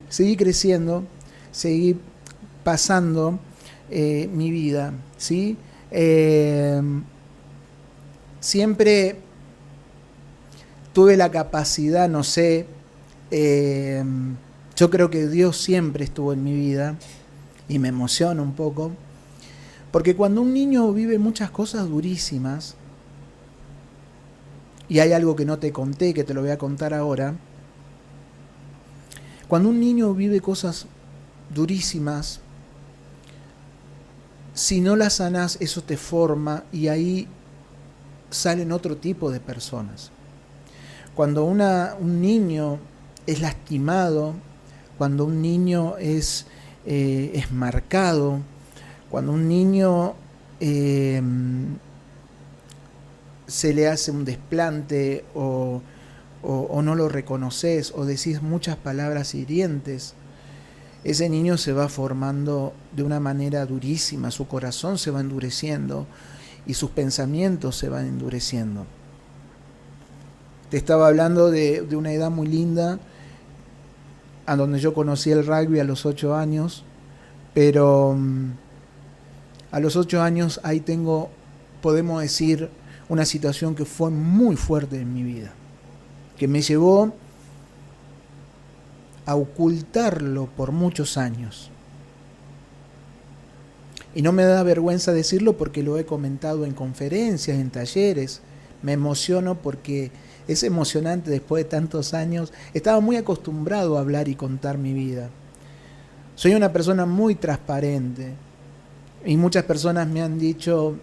seguí creciendo, seguí pasando mi vida, ¿sí? Siempre tuve la capacidad, no sé, yo creo que Dios siempre estuvo en mi vida y me emociona un poco, porque cuando un niño vive muchas cosas durísimas, y hay algo que no te conté, que te lo voy a contar ahora, cuando un niño vive cosas durísimas, si no las sanás, eso te forma y ahí salen otro tipo de personas. Cuando un niño es lastimado, cuando un niño es marcado, cuando un niño se le hace un desplante o no lo reconoces o decís muchas palabras hirientes, ese niño se va formando de una manera durísima, su corazón se va endureciendo y sus pensamientos se van endureciendo. Te estaba hablando de una edad muy linda, a donde yo conocí el rugby a los 8 años, pero a los 8 años ahí tengo, podemos decir, una situación que fue muy fuerte en mi vida, que me llevó a ocultarlo por muchos años. Y no me da vergüenza decirlo porque lo he comentado en conferencias, en talleres. Me emociono porque es emocionante después de tantos años. Estaba muy acostumbrado a hablar y contar mi vida. Soy una persona muy transparente y muchas personas me han dicho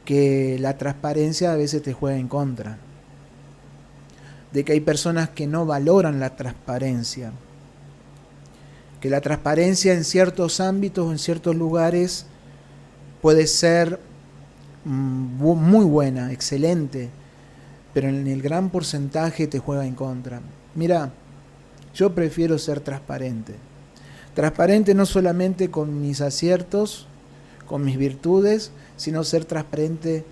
que la transparencia a veces te juega en contra. De que hay personas que no valoran la transparencia. Que la transparencia en ciertos ámbitos, en ciertos lugares, puede ser muy buena, excelente, pero en el gran porcentaje te juega en contra. Mira, yo prefiero ser transparente. Transparente no solamente con mis aciertos, con mis virtudes, sino ser transparente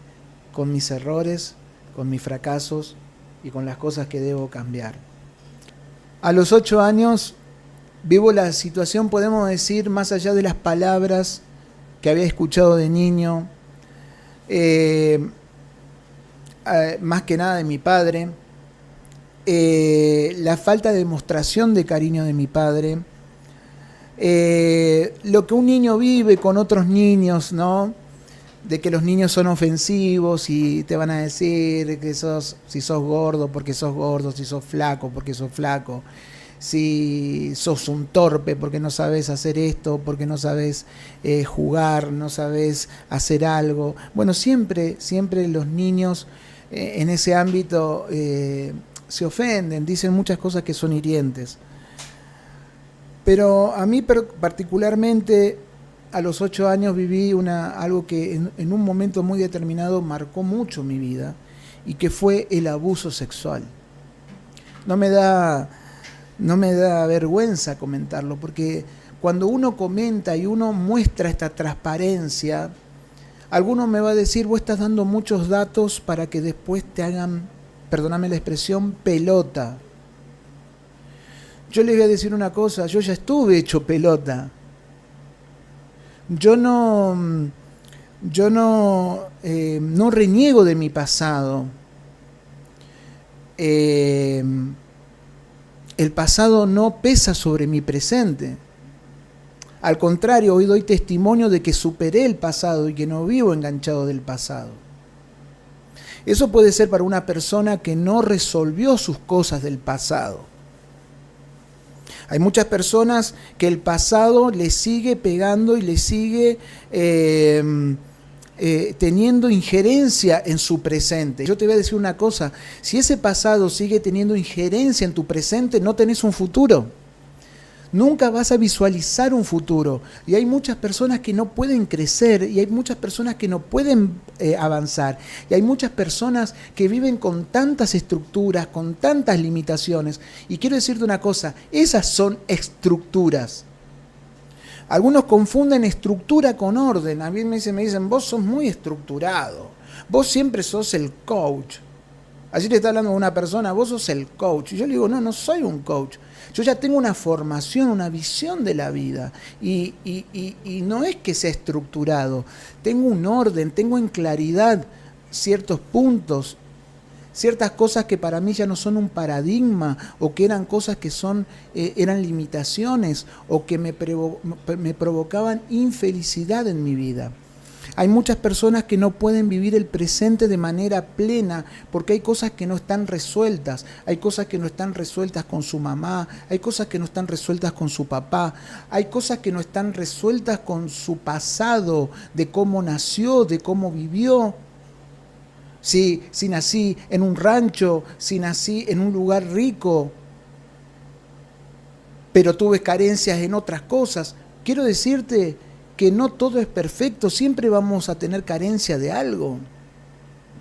con mis errores, con mis fracasos y con las cosas que debo cambiar. A los 8 años vivo la situación, podemos decir, más allá de las palabras que había escuchado de niño, más que nada de mi padre, la falta de demostración de cariño de mi padre, lo que un niño vive con otros niños, ¿no? De que los niños son ofensivos y te van a decir que si sos gordo porque sos gordo, si sos flaco porque sos flaco, si sos un torpe porque no sabes hacer esto, porque no sabes jugar, no sabes hacer algo. Bueno, siempre los niños en ese ámbito se ofenden, dicen muchas cosas que son hirientes. Pero a mí particularmente a los 8 años viví algo que en un momento muy determinado marcó mucho mi vida y que fue el abuso sexual. No me da vergüenza comentarlo, porque cuando uno comenta y uno muestra esta transparencia, alguno me va a decir, vos estás dando muchos datos para que después te hagan, perdóname la expresión, pelota. Yo les voy a decir una cosa, yo ya estuve hecho pelota. Yo no reniego de mi pasado. El pasado no pesa sobre mi presente. Al contrario, hoy doy testimonio de que superé el pasado y que no vivo enganchado del pasado. Eso puede ser para una persona que no resolvió sus cosas del pasado. Hay muchas personas que el pasado les sigue pegando y les sigue teniendo injerencia en su presente. Yo te voy a decir una cosa, si ese pasado sigue teniendo injerencia en tu presente, no tenés un futuro. Nunca vas a visualizar un futuro. Y hay muchas personas que no pueden crecer, y hay muchas personas que no pueden avanzar. Y hay muchas personas que viven con tantas estructuras, con tantas limitaciones. Y quiero decirte una cosa, esas son estructuras. Algunos confunden estructura con orden. A mí me dicen, vos sos muy estructurado. Vos siempre sos el coach. Ayer le estaba hablando a una persona, vos sos el coach. Y yo le digo, no, no soy un coach. Yo ya tengo una formación, una visión de la vida. Y no es que sea estructurado. Tengo un orden, tengo en claridad ciertos puntos, ciertas cosas que para mí ya no son un paradigma, o que eran cosas que eran limitaciones, o que me provocaban infelicidad en mi vida. Hay muchas personas que no pueden vivir el presente de manera plena porque hay cosas que no están resueltas. Hay cosas que no están resueltas con su mamá, hay cosas que no están resueltas con su papá, hay cosas que no están resueltas con su pasado, de cómo nació, de cómo vivió. Si nací en un rancho, si nací en un lugar rico, pero tuve carencias en otras cosas. Quiero decirte que no todo es perfecto, siempre vamos a tener carencia de algo.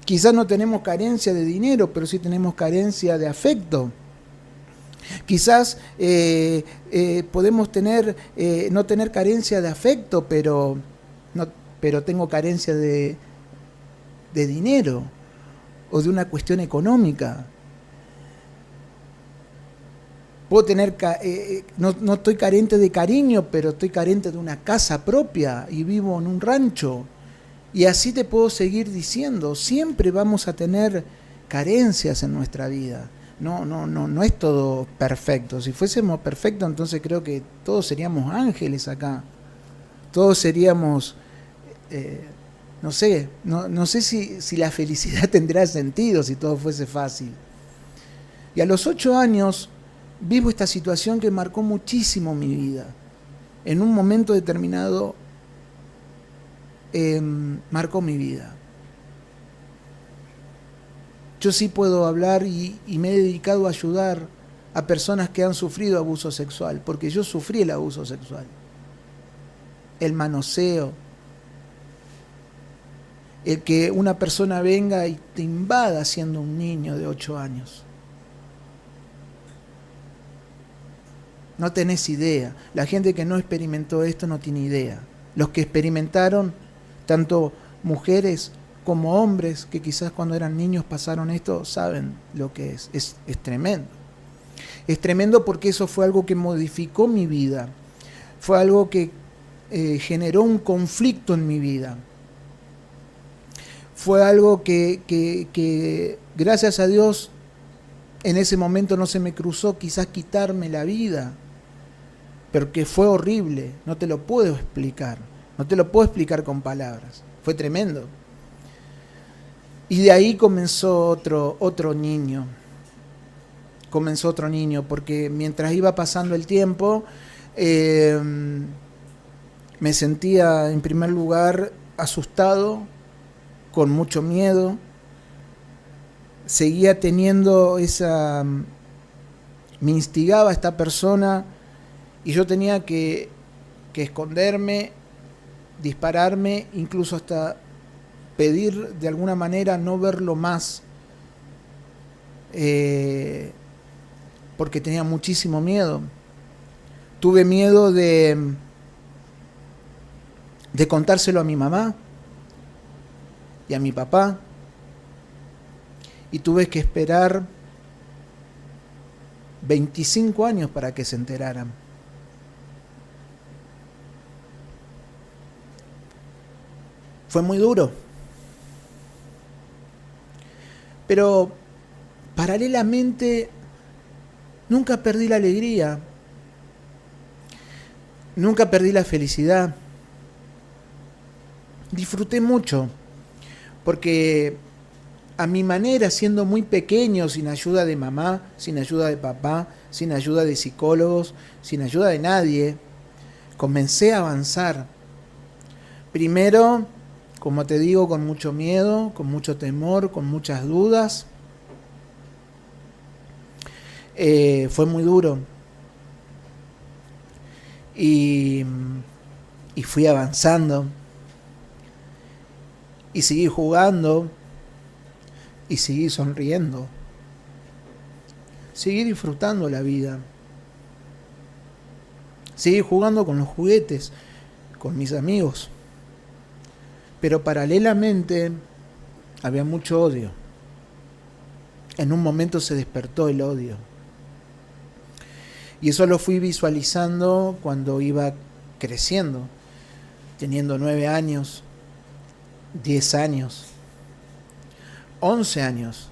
Quizás no tenemos carencia de dinero, pero sí tenemos carencia de afecto. Quizás podemos no tener carencia de afecto, pero tengo carencia de dinero o de una cuestión económica. Puedo tener, no estoy carente de cariño, pero estoy carente de una casa propia y vivo en un rancho. Y así te puedo seguir diciendo, siempre vamos a tener carencias en nuestra vida. No es todo perfecto. Si fuésemos perfectos, entonces creo que todos seríamos ángeles acá. Todos seríamos, no sé si la felicidad tendrá sentido si todo fuese fácil. Y a los 8 años vivo esta situación que marcó muchísimo mi vida. En un momento determinado marcó mi vida. Yo sí puedo hablar y me he dedicado a ayudar a personas que han sufrido abuso sexual, porque yo sufrí el abuso sexual, el manoseo, el que una persona venga y te invada siendo un niño de 8 años. No tenés idea. La gente que no experimentó esto no tiene idea. Los que experimentaron, tanto mujeres como hombres, que quizás cuando eran niños pasaron esto, saben lo que es. Es tremendo. Es tremendo porque eso fue algo que modificó mi vida. Fue algo que generó un conflicto en mi vida. Fue algo que gracias a Dios en ese momento no se me cruzó quizás quitarme la vida, pero que fue horrible, no te lo puedo explicar, no te lo puedo explicar con palabras, fue tremendo. Y de ahí comenzó otro niño, porque mientras iba pasando el tiempo, me sentía en primer lugar asustado, con mucho miedo, seguía teniendo me instigaba esta persona y yo tenía que esconderme, dispararme, incluso hasta pedir de alguna manera no verlo más, porque tenía muchísimo miedo. Tuve miedo de contárselo a mi mamá y a mi papá, y tuve que esperar 25 años para que se enteraran. Fue muy duro. Pero paralelamente nunca perdí la alegría, nunca perdí la felicidad. Disfruté mucho, porque a mi manera, siendo muy pequeño, sin ayuda de mamá, sin ayuda de papá, sin ayuda de psicólogos, sin ayuda de nadie, comencé a avanzar. Primero, como te digo, con mucho miedo, con mucho temor, con muchas dudas. Fue muy duro. Y fui avanzando. Y seguí jugando. Y seguí sonriendo. Seguí disfrutando la vida. Seguí jugando con los juguetes, con mis amigos. Pero paralelamente había mucho odio. en un momento se despertó el odio. Y eso lo fui visualizando cuando iba creciendo, teniendo 9 años, 10 años, 11 años.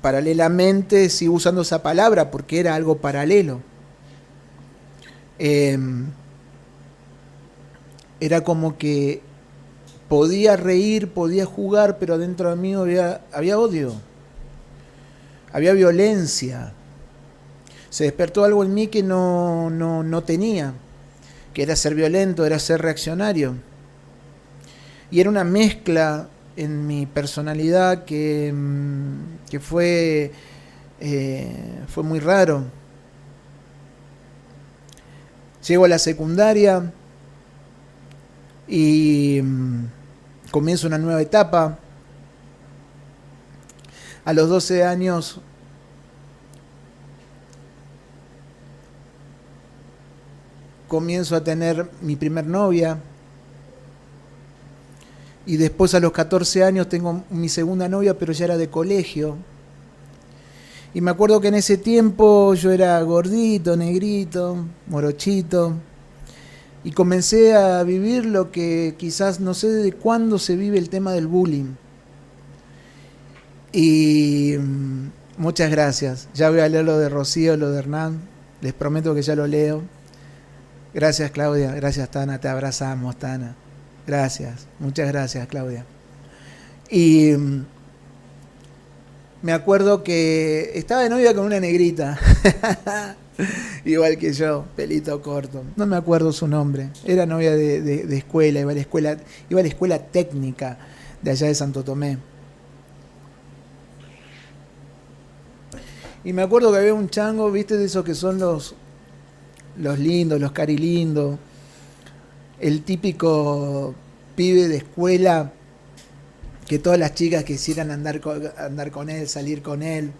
Paralelamente sigo usando esa palabra porque era algo paralelo. Era como que podía reír, podía jugar, pero dentro de mí había odio, había violencia. Se despertó algo en mí que no tenía, que era ser violento, era ser reaccionario. Y era una mezcla en mi personalidad que fue muy raro. Llego a la secundaria y comienzo una nueva etapa. A los 12 años comienzo a tener mi primer novia. Y después a los 14 años tengo mi segunda novia, pero ya era de colegio. Y me acuerdo que en ese tiempo yo era gordito, negrito, morochito. Y comencé a vivir lo que quizás no sé de cuándo se vive el tema del bullying. Y muchas gracias. Ya voy a leer lo de Rocío, lo de Hernán. Les prometo que ya lo leo. Gracias, Claudia. Gracias, Tana. Te abrazamos, Tana. Gracias. Muchas gracias, Claudia. Y me acuerdo que estaba de novia con una negrita. Igual que yo, pelito corto. No me acuerdo su nombre. Era novia de escuela, iba a la escuela técnica de allá de Santo Tomé. Y me acuerdo que había un chango, viste, de esos que son los lindos, los carilindos. El típico pibe de escuela que todas las chicas quisieran andar con él, salir con él.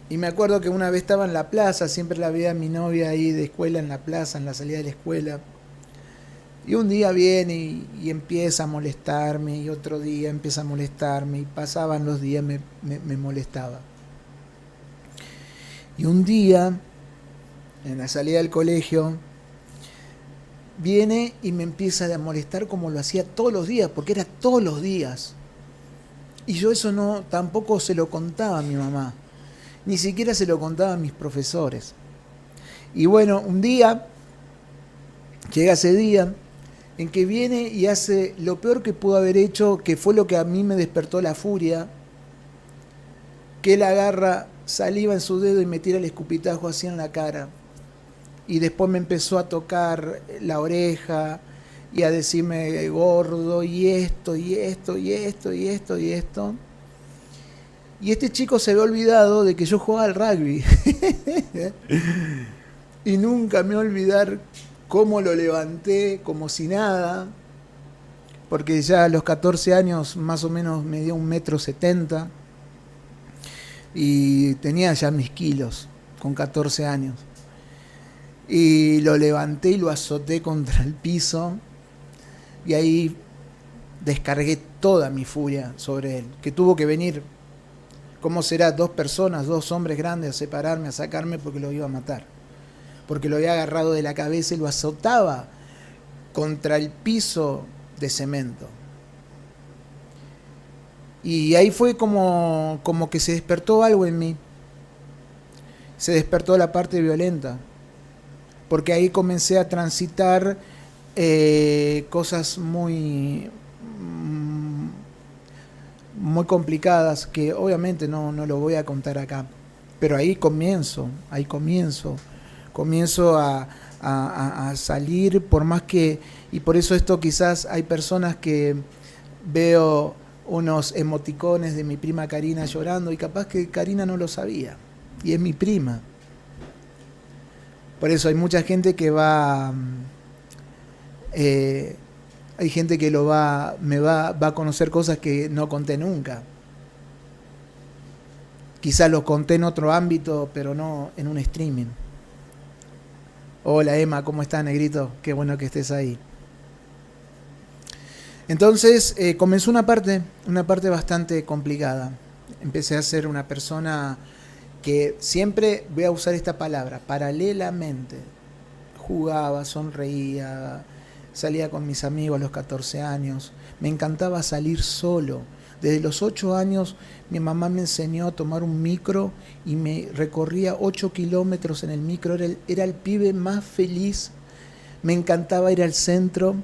Y me acuerdo que una vez estaba en la plaza, siempre la veía a mi novia ahí de escuela en la plaza, en la salida de la escuela. Y un día viene y empieza a molestarme, y otro día empieza a molestarme, y pasaban los días, me molestaba. Y un día, en la salida del colegio, viene y me empieza a molestar como lo hacía todos los días, porque era todos los días. Y yo eso tampoco se lo contaba a mi mamá, ni siquiera se lo contaba a mis profesores. Y bueno, un día, llega ese día, en que viene y hace lo peor que pudo haber hecho, que fue lo que a mí me despertó la furia, que él agarra saliva en su dedo y me tira el escupitajo así en la cara. Y después me empezó a tocar la oreja y a decirme gordo y esto, y esto, y esto, y esto, y esto. Y este chico se había olvidado de que yo jugaba al rugby. Y nunca me voy a olvidar cómo lo levanté como si nada. Porque ya a los 14 años más o menos medía 1,70 m. Y tenía ya mis kilos con 14 años. Y lo levanté y lo azoté contra el piso. Y ahí descargué toda mi furia sobre él. Que tuvo que venir, ¿cómo será? 2 personas, 2 hombres grandes a separarme, a sacarme porque lo iba a matar. Porque lo había agarrado de la cabeza y lo azotaba contra el piso de cemento. Y ahí fue como que se despertó algo en mí. Se despertó la parte violenta. Porque ahí comencé a transitar cosas muy complicadas que obviamente no lo voy a contar acá. Pero ahí comienzo a salir, por más que, y por eso esto quizás hay personas que veo unos emoticones de mi prima Karina llorando y capaz que Karina no lo sabía y es mi prima. Por eso hay mucha gente que va, hay gente que va a conocer cosas que no conté nunca. Quizás lo conté en otro ámbito, pero no en un streaming. Hola Emma, ¿cómo estás, negrito? Qué bueno que estés ahí. Entonces comenzó una parte bastante complicada. Empecé a ser una persona que siempre, voy a usar esta palabra, paralelamente, jugaba, sonreía, salía con mis amigos a los 14 años, me encantaba salir solo. Desde los 8 años mi mamá me enseñó a tomar un micro y me recorría 8 kilómetros en el micro, era el pibe más feliz, me encantaba ir al centro,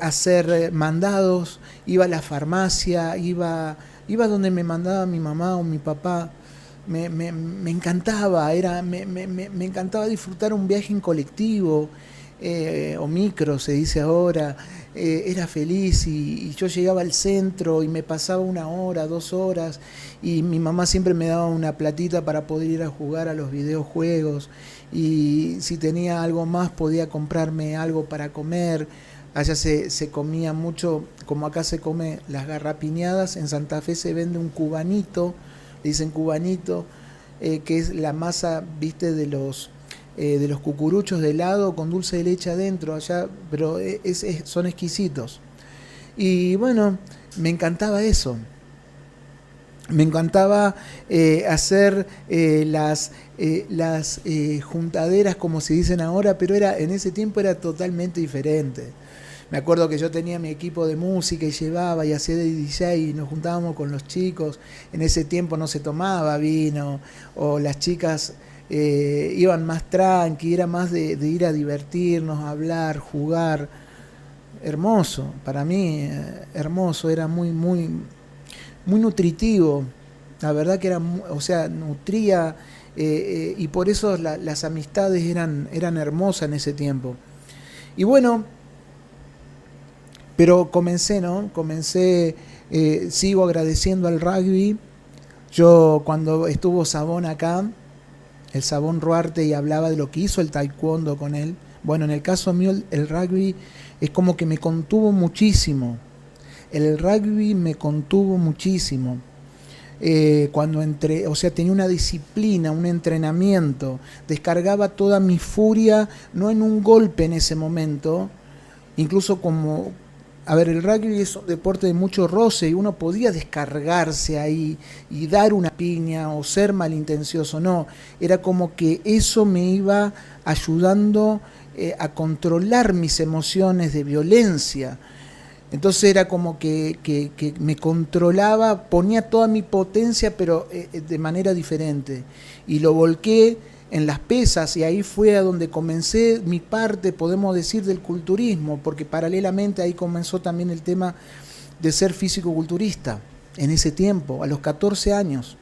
hacer mandados, iba a la farmacia, iba donde me mandaba mi mamá o mi papá. Me encantaba, me encantaba disfrutar un viaje en colectivo o micro, se dice ahora. Era feliz y yo llegaba al centro y me pasaba 1 hora, 2 horas y mi mamá siempre me daba una platita para poder ir a jugar a los videojuegos y si tenía algo más podía comprarme algo para comer. Allá se comía mucho, como acá se come las garrapiñadas, en Santa Fe se vende un cubanito, dicen cubanito, que es la masa, viste, de los cucuruchos de helado con dulce de leche adentro, allá, pero son exquisitos. Y bueno, me encantaba eso. Me encantaba hacer las juntaderas, como se dicen ahora, pero en ese tiempo era totalmente diferente. Me acuerdo que yo tenía mi equipo de música y llevaba y hacía de DJ y nos juntábamos con los chicos. En ese tiempo no se tomaba vino o las chicas iban más tranqui, era más de ir a divertirnos, a hablar, jugar. Hermoso, para mí hermoso, era muy, muy, muy nutritivo. La verdad que era, o sea, nutría y por eso las amistades eran hermosas en ese tiempo. Y bueno, pero comencé, ¿no? Sigo agradeciendo al rugby. Yo cuando estuvo Sabón acá, el Sabón Ruarte, y hablaba de lo que hizo el taekwondo con él, bueno, en el caso mío el rugby es como que me contuvo muchísimo. El rugby me contuvo muchísimo. Cuando entré, o sea, tenía una disciplina, un entrenamiento, descargaba toda mi furia, no en un golpe en ese momento, incluso como... A ver, el rugby es un deporte de mucho roce y uno podía descargarse ahí y dar una piña o ser malintencioso. No, era como que eso me iba ayudando a controlar mis emociones de violencia. Entonces era como que me controlaba, ponía toda mi potencia, pero de manera diferente. Y lo volqué en las pesas y ahí fue a donde comencé mi parte, podemos decir, del culturismo, porque paralelamente ahí comenzó también el tema de ser físico-culturista en ese tiempo, a los 14 años.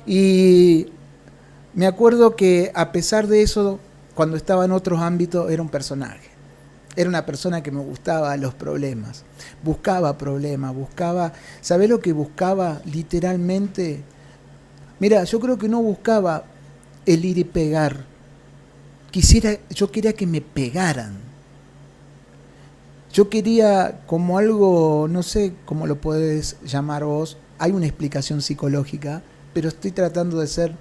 Y me acuerdo que a pesar de eso, cuando estaba en otros ámbitos, era un personaje. Era una persona que me gustaba los problemas, buscaba, ¿sabés lo que buscaba literalmente? Mira, yo creo que no buscaba el ir y pegar. Yo quería que me pegaran. Yo quería como algo, no sé cómo lo puedes llamar vos, hay una explicación psicológica, pero estoy tratando de ser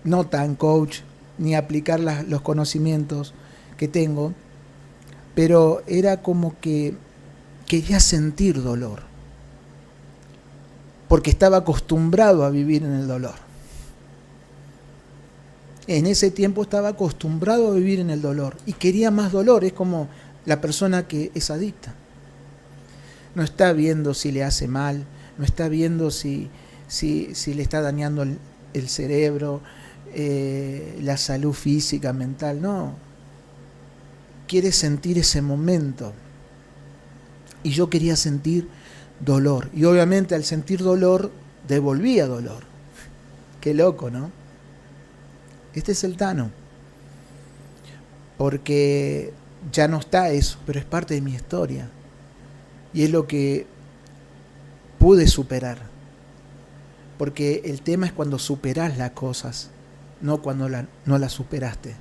no tan coach, ni aplicar los conocimientos que tengo, pero era como que quería sentir dolor, porque estaba acostumbrado a vivir en el dolor. En ese tiempo estaba acostumbrado a vivir en el dolor y quería más dolor. Es como la persona que es adicta. No está viendo si le hace mal, no está viendo si le está dañando el cerebro, la salud física, mental. No. Quiere sentir ese momento. Y yo quería sentir dolor. Y obviamente al sentir dolor, devolvía dolor. Qué loco, ¿no? Este es el Tano, porque ya no está eso, pero es parte de mi historia y es lo que pude superar, porque el tema es cuando superás las cosas, no cuando no las superaste.